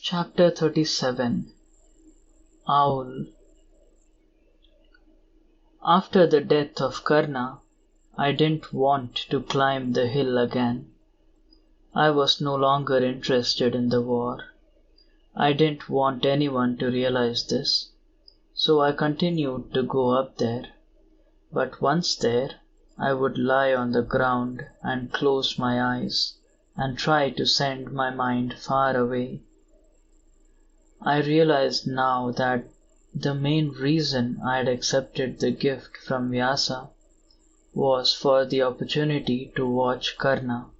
Chapter 37 Owl. After the death of Karna, I didn't want to climb the hill again. I was no longer interested in the war. I didn't want anyone to realize this, so I continued to go up there. But once there, I would lie on the ground and close my eyes and try to send my mind far away. I realized now that the main reason I had accepted the gift from Vyasa was for the opportunity to watch Karna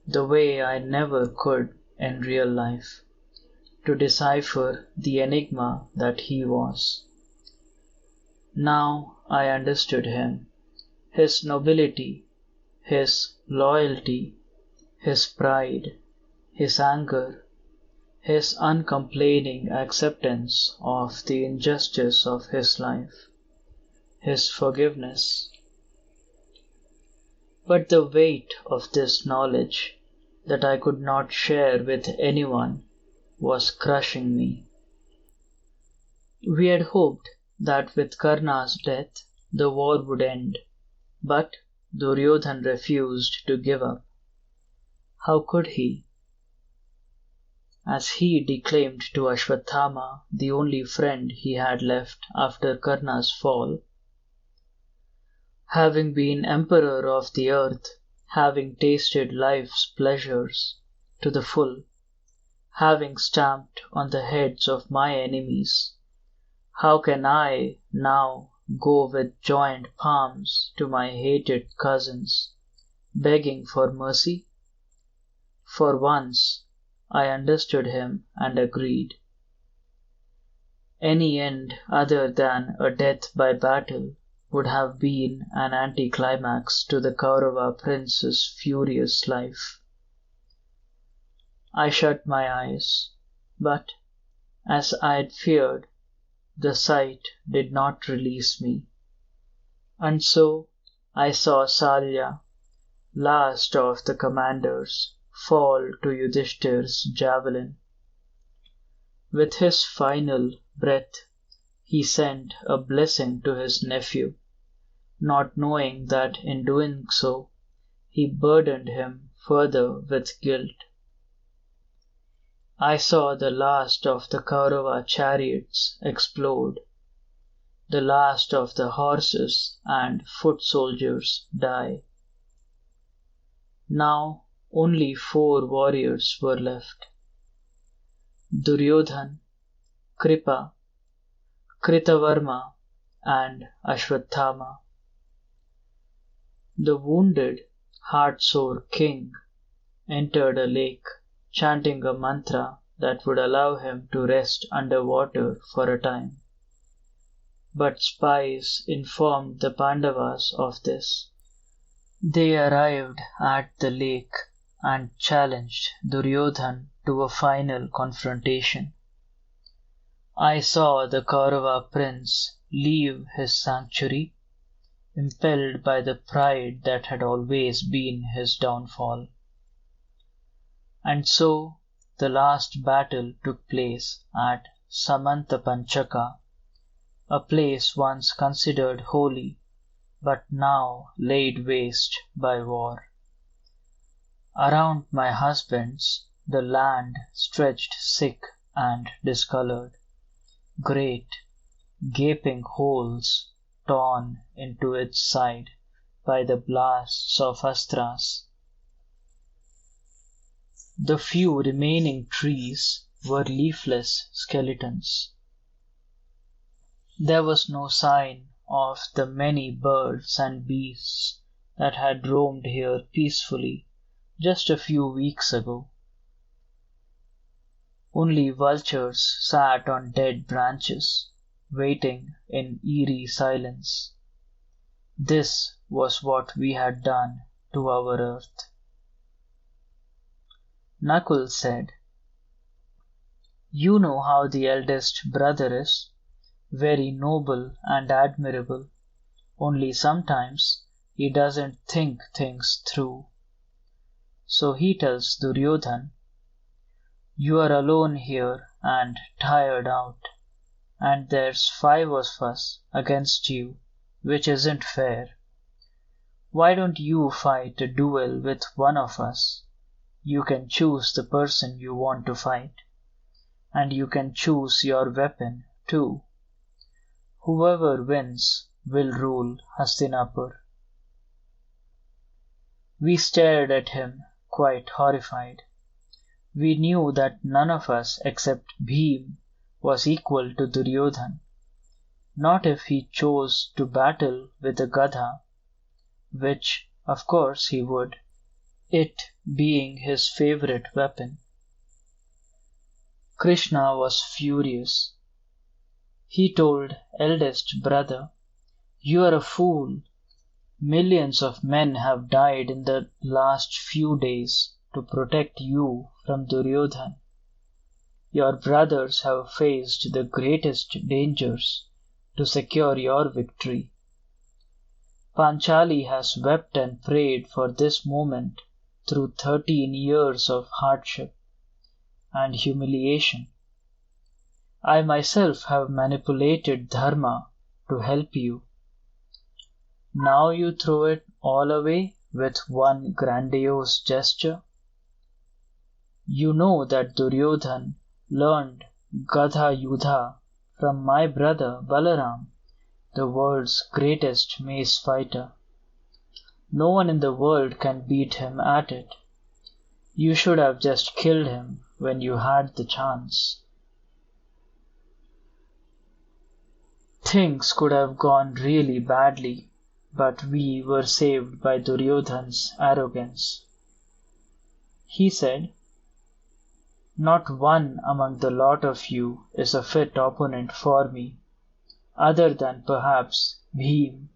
the way I never could in real life, to decipher the enigma that he was. Now I understood him, his nobility, his loyalty, his pride, his anger, his uncomplaining acceptance of the injustice of his life, his forgiveness. But the weight of this knowledge that I could not share with anyone was crushing me. We had hoped that with Karna's death the war would end, but Duryodhan refused to give up. How could he? As he declaimed to Ashwatthama, the only friend he had left after Karna's fall, having been emperor of the earth, having tasted life's pleasures to the full, having stamped on the heads of my enemies, how can I now go with joined palms to my hated cousins, begging for mercy? For once I understood him and agreed. Any end other than a death by battle would have been an anticlimax to the Kaurava prince's furious life. I shut my eyes, but, as I had feared, the sight did not release me. And so I saw Salya, last of the commanders, fall to Yudhishthir's javelin. With his final breath, he sent a blessing to his nephew, not knowing that in doing so, he burdened him further with guilt. I saw the last of the Kaurava chariots explode, the last of the horses and foot soldiers die. Now only 4 warriors were left: Duryodhan, Kripa, Kritavarma, and Ashwatthama. The wounded, heartsore king entered a lake, chanting a mantra that would allow him to rest underwater for a time. But spies informed the Pandavas of this. They arrived at the lake and challenged Duryodhan to a final confrontation. I saw the Kaurava prince leave his sanctuary, impelled by the pride that had always been his downfall. And so the last battle took place at Samantapanchaka, a place once considered holy, but now laid waste by war. Around my husbands the land stretched sick and discolored, great, gaping holes torn into its side by the blasts of astras. The few remaining trees were leafless skeletons. There was no sign of the many birds and beasts that had roamed here peacefully just a few weeks ago. Only vultures sat on dead branches, waiting in eerie silence. This was what we had done to our earth. Nakul said, "You know how the eldest brother is, very noble and admirable, only sometimes he doesn't think things through. So he tells Duryodhan, You are alone here and tired out, and there's 5 of us against you, which isn't fair. Why don't you fight a duel with one of us? You can choose the person you want to fight, and you can choose your weapon too. Whoever wins will rule Hastinapur." We stared at him, quite horrified. We knew that none of us except Bheem was equal to Duryodhan, not if he chose to battle with a Gadha, which of course he would, it being his favorite weapon. Krishna was furious. He told eldest brother, "You are a fool. Millions of men have died in the last few days to protect you from Duryodhan. Your brothers have faced the greatest dangers to secure your victory. Panchali has wept and prayed for this moment through 13 years of hardship and humiliation. I myself have manipulated Dharma to help you. Now you throw it all away with one grandiose gesture? You know that Duryodhan learned Gadha Yudha from my brother Balaram, the world's greatest mace fighter. No one in the world can beat him at it. You should have just killed him when you had the chance." Things could have gone really badly, but we were saved by Duryodhan's arrogance. He said, "Not one among the lot of you is a fit opponent for me, other than perhaps Bheem.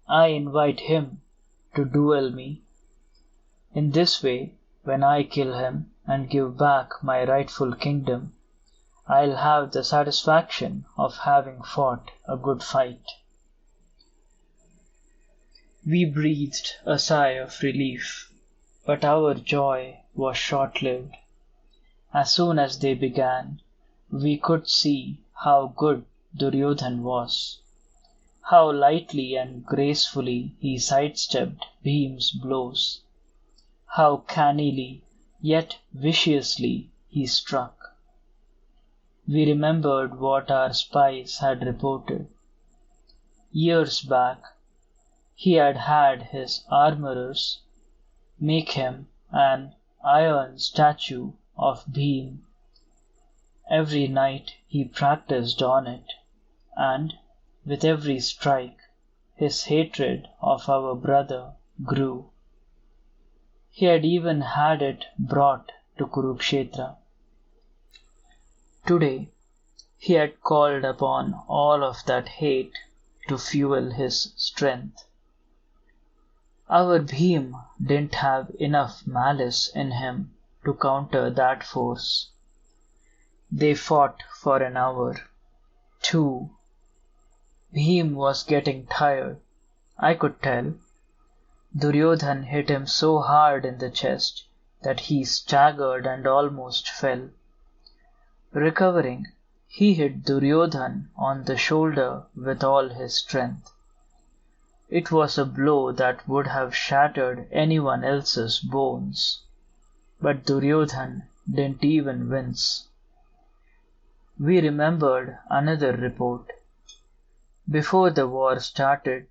I invite him to duel me. In this way, when I kill him and give back my rightful kingdom, I'll have the satisfaction of having fought a good fight." We breathed a sigh of relief, but our joy was short-lived. As soon as they began, we could see how good Duryodhan was, how lightly and gracefully he sidestepped Bheem's blows, how cannily yet viciously he struck. We remembered what our spies had reported. Years back, he had had his armorers make him an iron statue of Bheem. Every night he practiced on it, and with every strike his hatred of our brother grew. He had even had it brought to Kurukshetra. Today he had called upon all of that hate to fuel his strength. Our Bheem didn't have enough malice in him to counter that force. They fought for an hour, 2. Bheem was getting tired, I could tell. Duryodhan hit him so hard in the chest that he staggered and almost fell. Recovering, he hit Duryodhan on the shoulder with all his strength. It was a blow that would have shattered anyone else's bones, but Duryodhan didn't even wince. We remembered another report. Before the war started,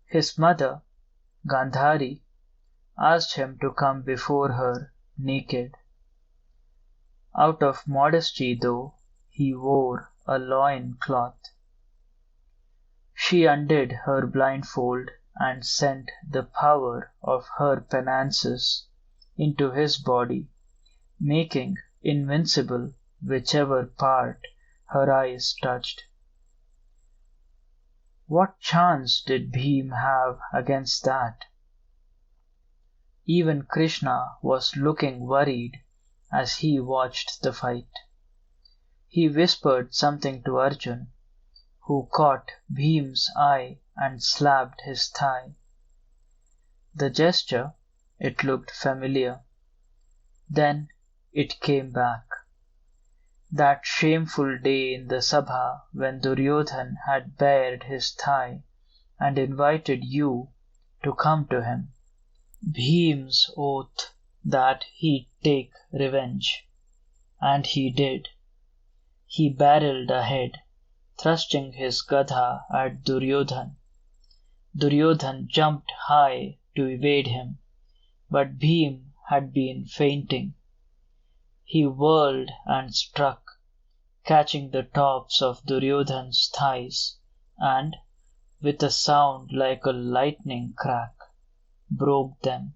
his mother, Gandhari, asked him to come before her naked. Out of modesty, though, he wore a loin cloth. She undid her blindfold and sent the power of her penances into his body, making invincible whichever part her eyes touched. What chance did Bheem have against that? Even Krishna was looking worried as he watched the fight. He whispered something to Arjun, who caught Bheem's eye and slapped his thigh. The gesture, it looked familiar. Then it came back. That shameful day in the Sabha when Duryodhan had bared his thigh and invited you to come to him. Bheem's oath that he'd take revenge. And he did. He barreled ahead, thrusting his Gadha at Duryodhan. Duryodhan jumped high to evade him, but Bheem had been fainting. He whirled and struck, catching the tops of Duryodhan's thighs, and, with a sound like a lightning crack, broke them.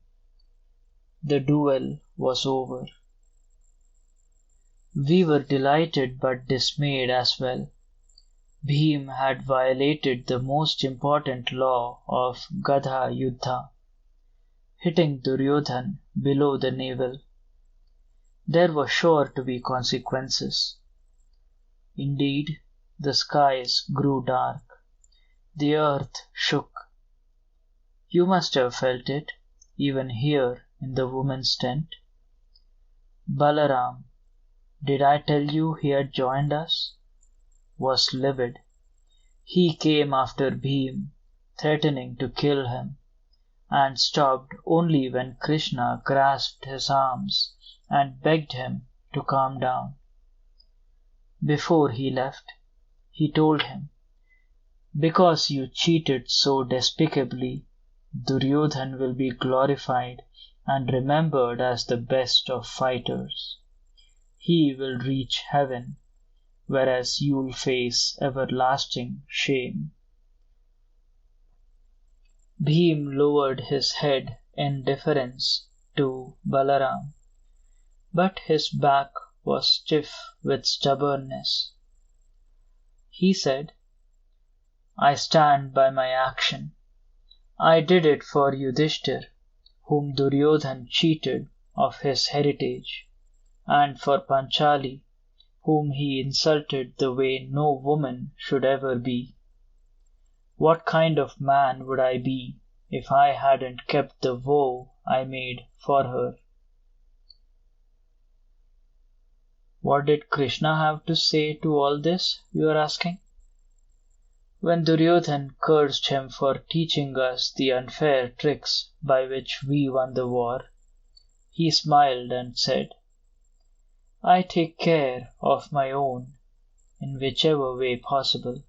The duel was over. We were delighted but dismayed as well. Bheem had violated the most important law of Gadha Yuddha, hitting Duryodhan below the navel. There were sure to be consequences. Indeed, the skies grew dark. The earth shook. You must have felt it, even here in the woman's tent. Balaram, did I tell you he had joined us? Was livid. He came after Bheem, threatening to kill him, and stopped only when Krishna grasped his arms and begged him to calm down. Before he left, he told him, "Because you cheated so despicably, Duryodhan will be glorified and remembered as the best of fighters. He will reach heaven, whereas you'll face everlasting shame." Bheem lowered his head in deference to Balaram, but his back was stiff with stubbornness. He said, "I stand by my action. I did it for Yudhishthir, whom Duryodhan cheated of his heritage, and for Panchali, whom he insulted the way no woman should ever be. What kind of man would I be if I hadn't kept the vow I made for her?" What did Krishna have to say to all this, you are asking? When Duryodhan cursed him for teaching us the unfair tricks by which we won the war, he smiled and said, "I take care of my own in whichever way possible."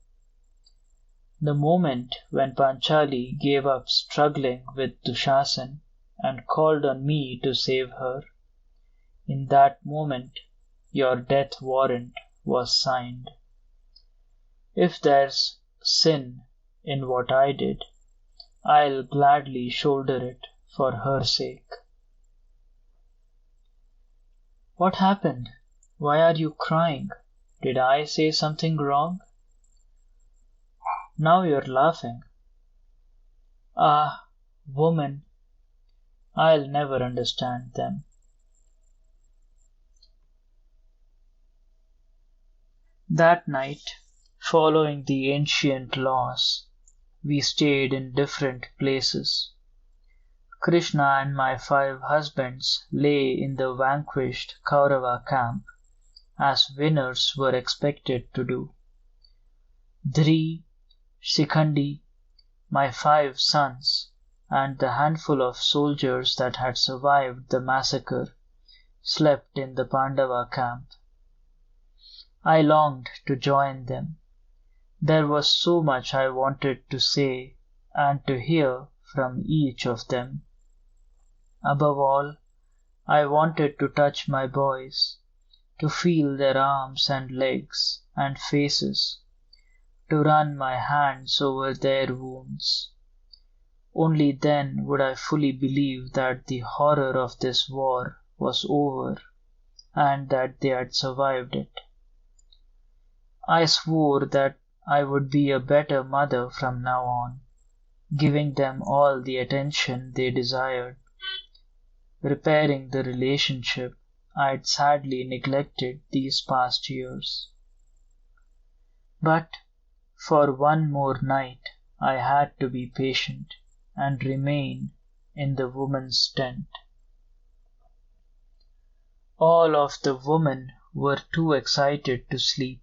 The moment when Panchali gave up struggling with Dushasan and called on me to save her, in that moment your death warrant was signed. If there's sin in what I did, I'll gladly shoulder it for her sake. What happened? Why are you crying? Did I say something wrong? Now you're laughing. Ah, woman, I'll never understand them. That night, following the ancient laws, we stayed in different places. Krishna and my 5 husbands lay in the vanquished Kaurava camp, as winners were expected to do. Dhri, Shikhandi, my 5 sons, and the handful of soldiers that had survived the massacre slept in the Pandava camp. I longed to join them. There was so much I wanted to say and to hear from each of them. Above all, I wanted to touch my boys, to feel their arms and legs and faces, to run my hands over their wounds. Only then would I fully believe that the horror of this war was over and that they had survived it. I swore that I would be a better mother from now on, giving them all the attention they desired, repairing the relationship I had sadly neglected these past years. But for one more night I had to be patient and remain in the woman's tent. All of the women were too excited to sleep.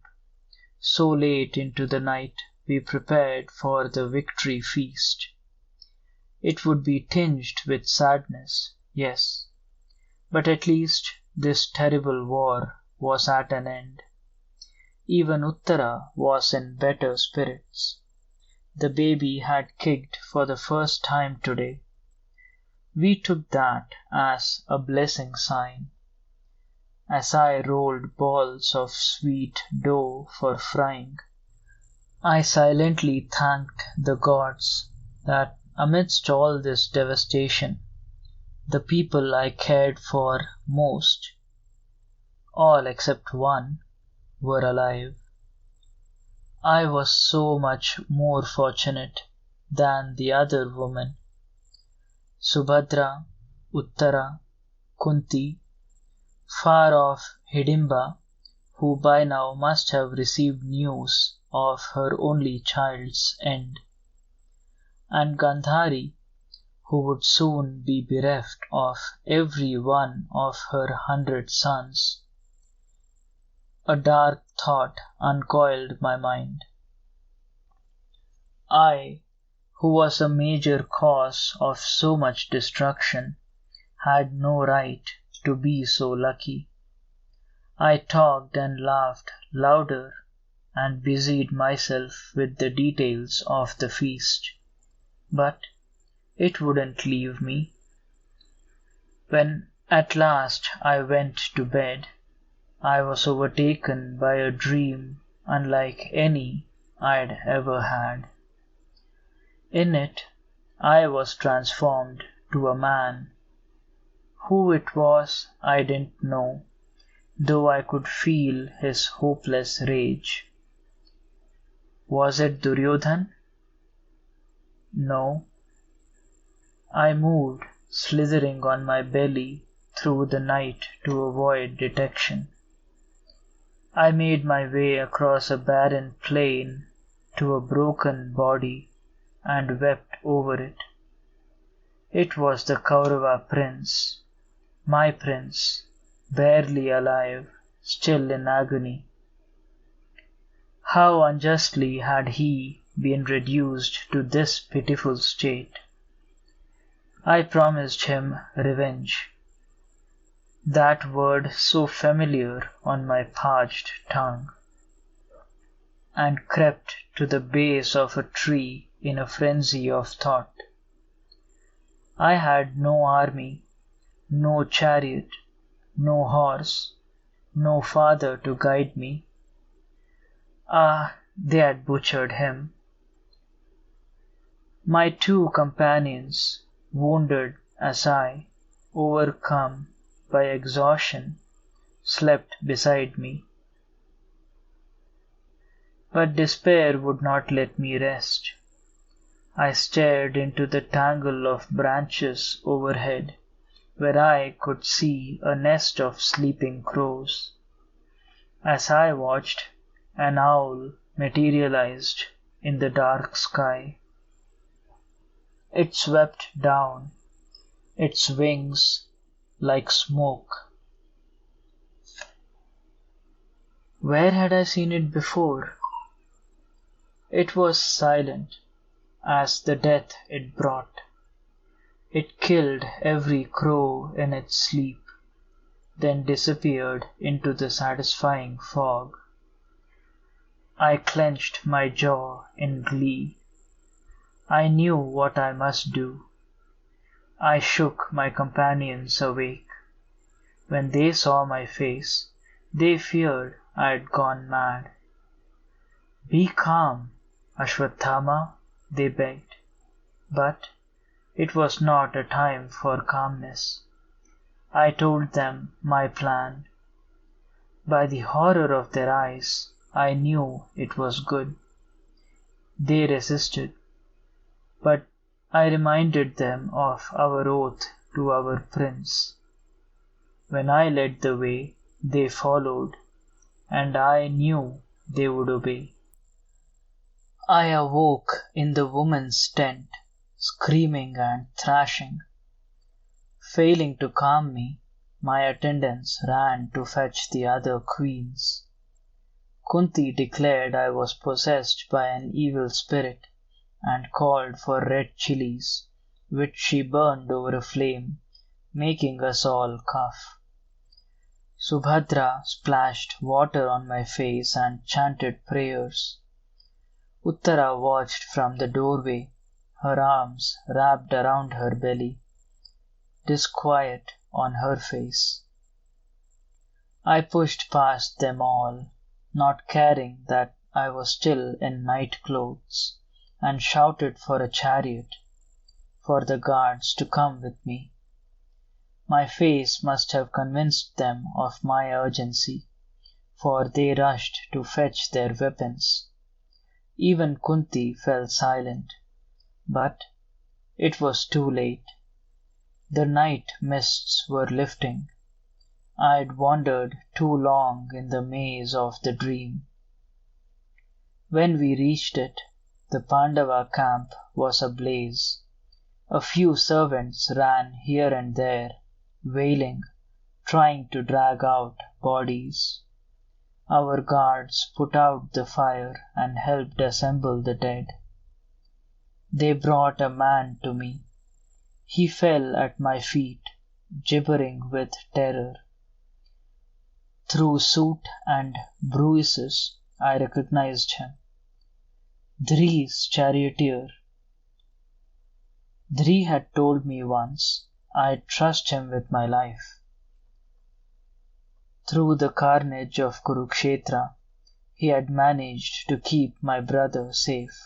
So late into the night we prepared for the victory feast. It would be tinged with sadness, yes, but at least this terrible war was at an end. Even Uttara was in better spirits. The baby had kicked for the first time today. We took that as a blessing sign. As I rolled balls of sweet dough for frying, I silently thanked the gods that amidst all this devastation, the people I cared for most, all except one, were alive. I was so much more fortunate than the other women. Subhadra, Uttara, Kunti, far off Hidimba, who by now must have received news of her only child's end, and Gandhari, who would soon be bereft of every one of her 100 sons. A dark thought uncoiled my mind. I, who was a major cause of so much destruction, had no right to be so lucky. I talked and laughed louder and busied myself with the details of the feast, but it wouldn't leave me. When at last I went to bed, I was overtaken by a dream unlike any I'd ever had. In it, I was transformed to a man. Who it was I didn't know, though I could feel his hopeless rage. Was it Duryodhan? No. I moved, slithering on my belly through the night to avoid detection. I made my way across a barren plain to a broken body and wept over it. It was the Kaurava prince, my prince, barely alive, still in agony. How unjustly had he been reduced to this pitiful state? I promised him revenge. That word so familiar on my parched tongue, and crept to the base of a tree in a frenzy of thought. I had no army, no chariot, no horse, no father to guide me. Ah, they had butchered him. My 2 companions, wounded as I, overcome by exhaustion, slept beside me. But despair would not let me rest. I stared into the tangle of branches overhead, where I could see a nest of sleeping crows. As I watched, an owl materialized in the dark sky. It swept down, its wings like smoke. Where had I seen it before? It was silent as the death it brought. It killed every crow in its sleep, then disappeared into the satisfying fog. I clenched my jaw in glee. I knew what I must do. I shook my companions awake. When they saw my face, they feared I had gone mad. "Be calm, Ashwatthama," they begged. But it was not a time for calmness. I told them my plan. By the horror of their eyes, I knew it was good. They resisted, but I reminded them of our oath to our prince. When I led the way, they followed, and I knew they would obey. I awoke in the woman's tent, screaming and thrashing. Failing to calm me, my attendants ran to fetch the other queens. Kunti declared I was possessed by an evil spirit and called for red chilies, which she burned over a flame, making us all cough. Subhadra splashed water on my face and chanted prayers. Uttara watched from the doorway, her arms wrapped around her belly, disquiet on her face. I pushed past them all, not caring that I was still in night clothes, and shouted for a chariot, for the guards to come with me. My face must have convinced them of my urgency, for they rushed to fetch their weapons. Even Kunti fell silent, but it was too late. The night mists were lifting. I had wandered too long in the maze of the dream. When we reached it, the Pandava camp was ablaze. A few servants ran here and there, wailing, trying to drag out bodies. Our guards put out the fire and helped assemble the dead. They brought a man to me. He fell at my feet, gibbering with terror. Through soot and bruises, I recognized him. Dhri's charioteer. Dhri had told me once I'd trust him with my life. Through the carnage of Kurukshetra, he had managed to keep my brother safe.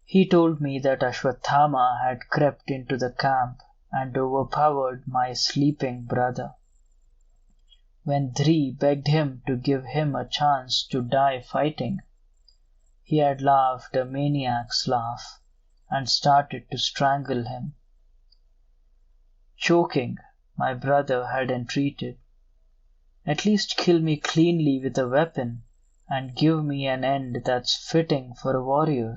He told me that Ashwatthama had crept into the camp and overpowered my sleeping brother. When Dhri begged him to give him a chance to die fighting, he had laughed a maniac's laugh and started to strangle him. Choking, my brother had entreated, "At least kill me cleanly with a weapon and give me an end that's fitting for a warrior."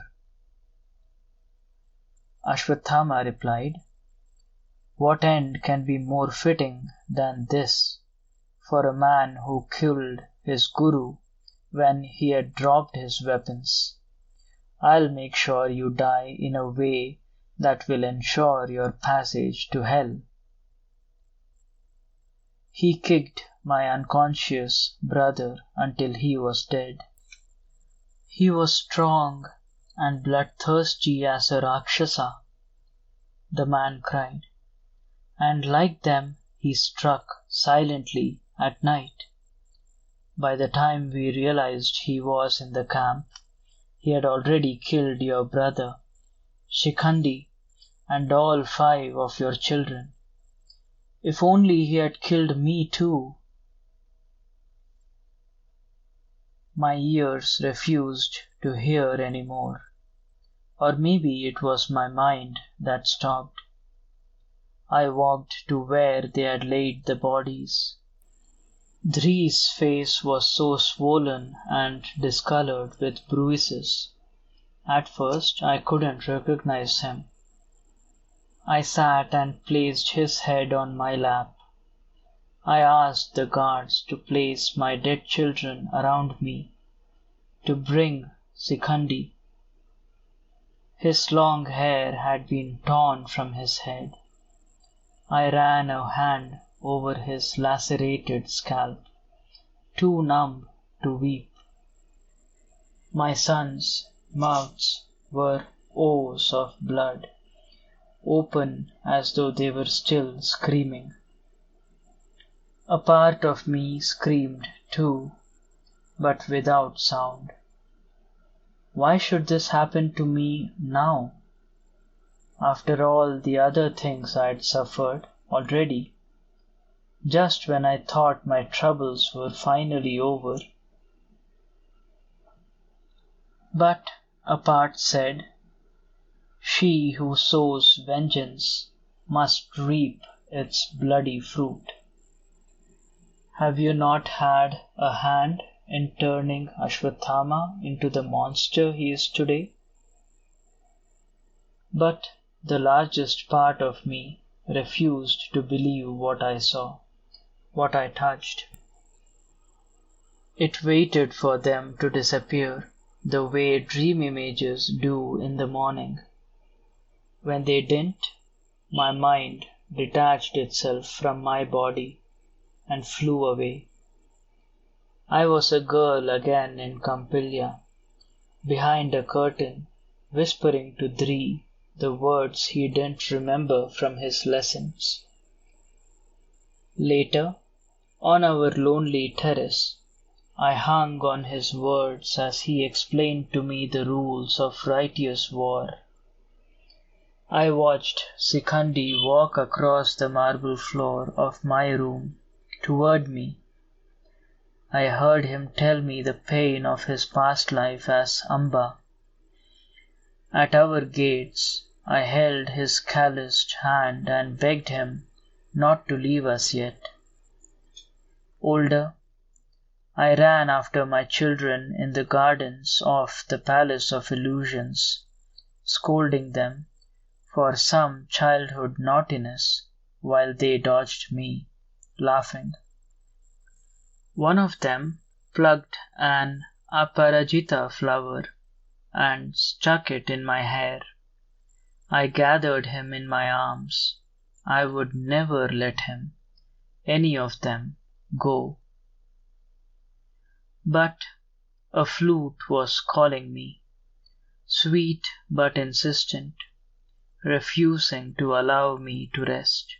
Ashwatthama replied, "What end can be more fitting than this for a man who killed his guru when he had dropped his weapons? I'll make sure you die in a way that will ensure your passage to hell." He kicked my unconscious brother until he was dead. He was strong and bloodthirsty as a Rakshasa, the man cried, and like them he struck silently at night. By the time we realized he was in the camp, he had already killed your brother, Shikhandi, and all 5 of your children. If only he had killed me too. My ears refused to hear any more. Or maybe it was my mind that stopped. I walked to where they had laid the bodies. Dhri's face was so swollen and discolored with bruises. At first I couldn't recognize him. I sat and placed his head on my lap. I asked the guards to place my dead children around me, to bring Shikhandi. His long hair had been torn from his head. I ran a hand over his lacerated scalp, too numb to weep. My sons' mouths were O's of blood, open as though they were still screaming. A part of me screamed too, but without sound. Why should this happen to me now? After all the other things I had suffered already, just when I thought my troubles were finally over. But a part said, "She who sows vengeance must reap its bloody fruit." Have you not had a hand in turning Ashwatthama into the monster he is today? But the largest part of me refused to believe what I saw, what I touched. It waited for them to disappear the way dream images do in the morning. When they didn't, my mind detached itself from my body and flew away. I was a girl again in Campilia, behind a curtain, whispering to Dri the words he didn't remember from his lessons. Later, on our lonely terrace, I hung on his words as he explained to me the rules of righteous war. I watched Sikandi walk across the marble floor of my room toward me. I heard him tell me the pain of his past life as Amba. At our gates, I held his calloused hand and begged him not to leave us yet. Older, I ran after my children in the gardens of the Palace of Illusions, scolding them for some childhood naughtiness while they dodged me, laughing. One of them plucked an aparajita flower and stuck it in my hair. I gathered him in my arms. I would never let him, any of them, go. But a flute was calling me, sweet but insistent, refusing to allow me to rest.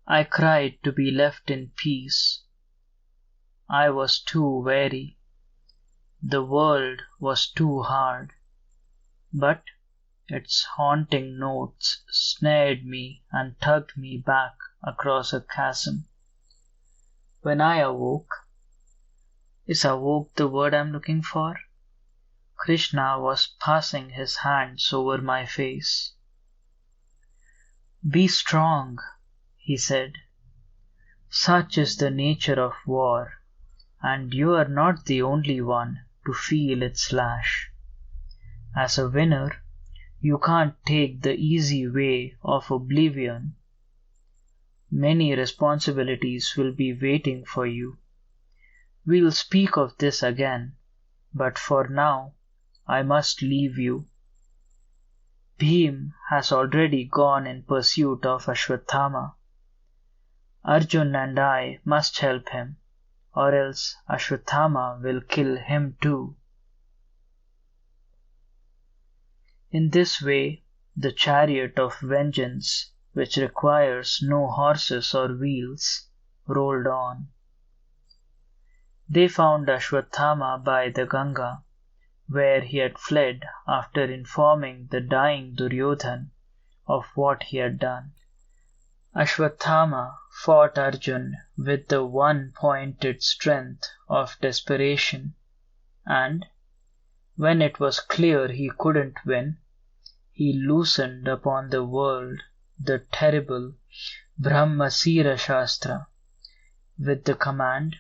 I cried to be left in peace. I was too weary. The world was too hard, but its haunting notes snared me and tugged me back across a chasm. When I awoke, is awoke the word I'm looking for? Krishna was passing his hands over my face. Be strong, he said. Such is the nature of war, and you are not the only one to feel its lash. As a winner, you can't take the easy way of oblivion. Many responsibilities will be waiting for you. We'll speak of this again, but for now, I must leave you. Bheem has already gone in pursuit of Ashwatthama. Arjun and I must help him, or else Ashwatthama will kill him too. In this way, the chariot of vengeance, which requires no horses or wheels, rolled on. They found Ashwatthama by the Ganga, where he had fled after informing the dying Duryodhan of what he had done. Ashwatthama fought Arjun with the one-pointed strength of desperation, and when it was clear he couldn't win, he loosened upon the world the terrible Brahmasira Shastra with the command,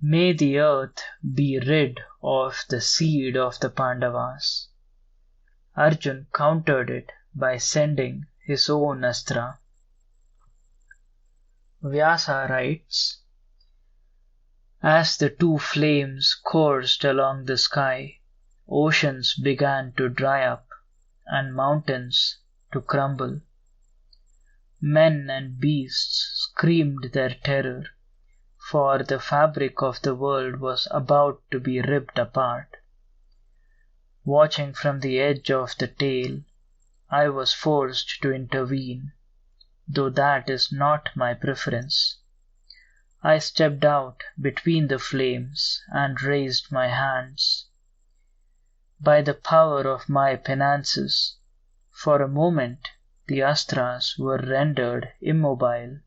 "May the earth be rid of the seed of the Pandavas." Arjun countered it by sending his own astra. Vyasa writes, as the two flames coursed along the sky, oceans began to dry up and mountains to crumble. Men and beasts screamed their terror, for the fabric of the world was about to be ripped apart. Watching from the edge of the tail, I was forced to intervene, though that is not my preference. I stepped out between the flames and raised my hands. By the power of my penances, for a moment the astras were rendered immobile.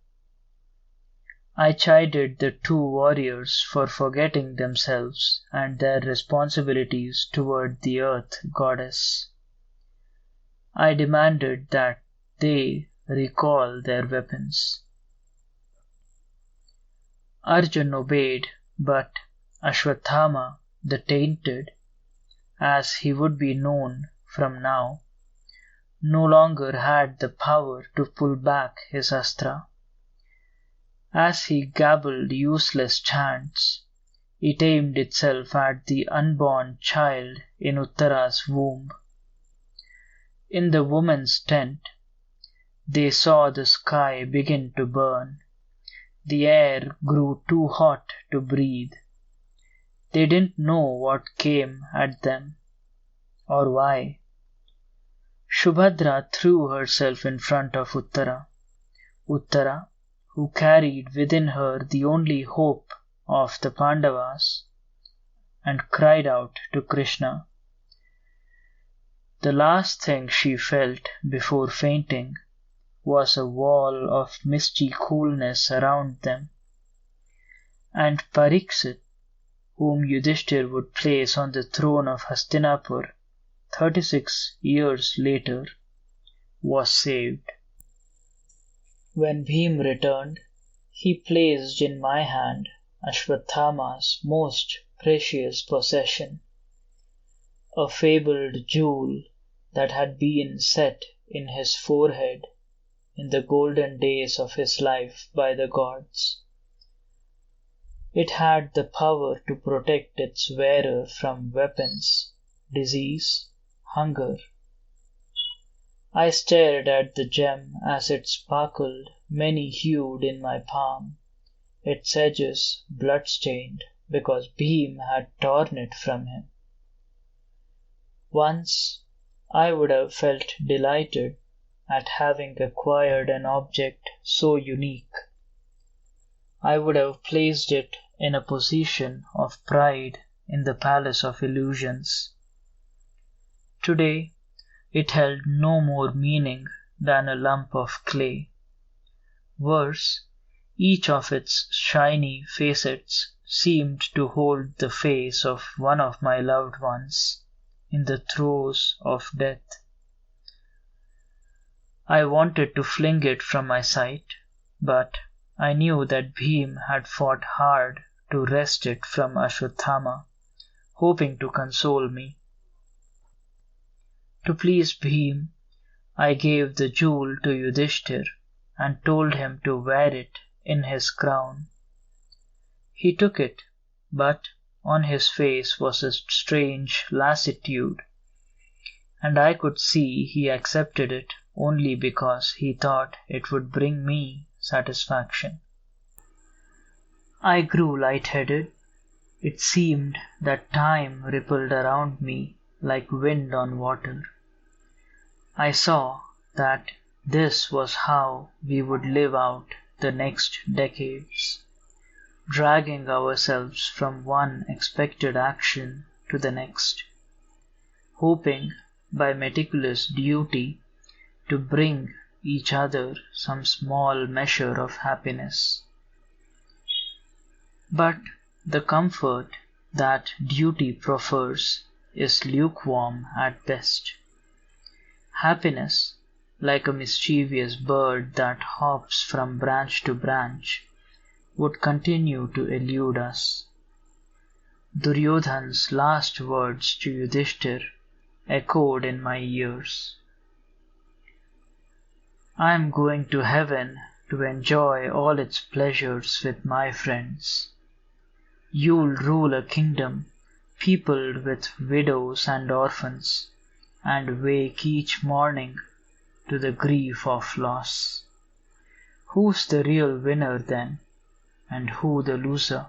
I chided the two warriors for forgetting themselves and their responsibilities toward the earth goddess. I demanded that they recall their weapons. Arjun obeyed, but Ashwatthama, the tainted, as he would be known from now, no longer had the power to pull back his astra. As he gabbled useless chants, it aimed itself at the unborn child in Uttara's womb. In the woman's tent, they saw the sky begin to burn. The air grew too hot to breathe. They didn't know what came at them, or why. Subhadra threw herself in front of Uttara. Uttara, who carried within her the only hope of the Pandavas, and cried out to Krishna. The last thing she felt before fainting was a wall of misty coolness around them. And Pariksit, whom Yudhishthir would place on the throne of Hastinapur 36 years later, was saved. When Bheem returned, he placed in my hand Ashwathama's most precious possession, a fabled jewel that had been set in his forehead in the golden days of his life by the gods. It had the power to protect its wearer from weapons, disease, hunger. I stared at the gem as it sparkled many-hued in my palm, its edges blood-stained because Bheem had torn it from him. Once I would have felt delighted at having acquired an object so unique. I would have placed it in a position of pride in the palace of illusions. Today, it held no more meaning than a lump of clay. Worse, each of its shiny facets seemed to hold the face of one of my loved ones in the throes of death. I wanted to fling it from my sight, but I knew that Bheem had fought hard to wrest it from Ashwathama, hoping to console me. To please Bheem, I gave the jewel to Yudhishthir and told him to wear it in his crown. He took it, but on his face was a strange lassitude, and I could see he accepted it only because he thought it would bring me satisfaction. I grew lightheaded. It seemed that time rippled around me like wind on water. I saw that this was how we would live out the next decades, dragging ourselves from one expected action to the next, hoping by meticulous duty to bring each other some small measure of happiness. But the comfort that duty proffers is lukewarm at best. Happiness, like a mischievous bird that hops from branch to branch, would continue to elude us. Duryodhan's last words to Yudhishthir echoed in my ears. I am going to heaven to enjoy all its pleasures with my friends. You'll rule a kingdom peopled with widows and orphans, and wake each morning to the grief of loss. Who's the real winner then, and who the loser?